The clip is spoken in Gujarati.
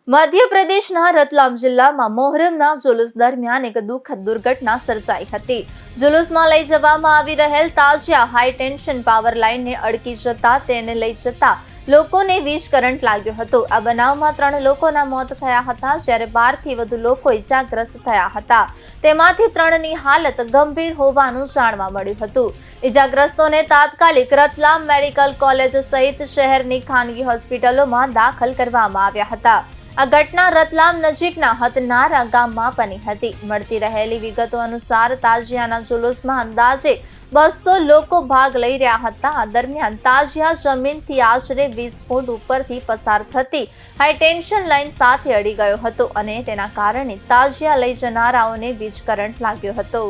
મધ્યપ્રદેશના રતલામ જિલ્લામાં મોહરમના જુલુસ દરમિયાન એક દુઃખદ દુર્ઘટના સર્જાઈ હતી। જુલુસમાં લઈ જવામાં આવી રહેલ તાજિયા હાઈ ટેન્શન પાવર લાઇનને અડકી જતા તેને લઈ જતા લોકોને વીજ કરંટ લાગ્યો હતો। આ બનાવમાં 3 લોકોના મોત થયા હતા, જ્યારે 12 થી વધુ લોકો ઇજાગ્રસ્ત થયા હતા। તેમાંથી 3ની હાલત ગંભીર હોવાનું જાણવા મળ્યું હતું। ઇજાગ્રસ્તોને તાત્કાલિક રતલામ મેડિકલ કોલેજ સહિત શહેરની ખાનગી હોસ્પિટલોમાં દાખલ કરવામાં આવ્યા હતા। આ ઘટના રતલામ નજીકના હતનારા ગામમાં બની હતી। મળતી રહેલી વિગતો અનુસાર તાજિયાના જુલુસમાં અંદાજે 200 લોકો ભાગ લઈ રહ્યા હતા। આ દરમિયાન તાજિયા જમીનથી આશરે 20 ફૂટ ઉપરથી પસાર થતી હાઈ ટેન્શન લાઇન સાથે અડી ગયો હતો અને તેના કારણે તાજિયા લઈ જનારાઓને વીજ કરંટ લાગ્યો હતો।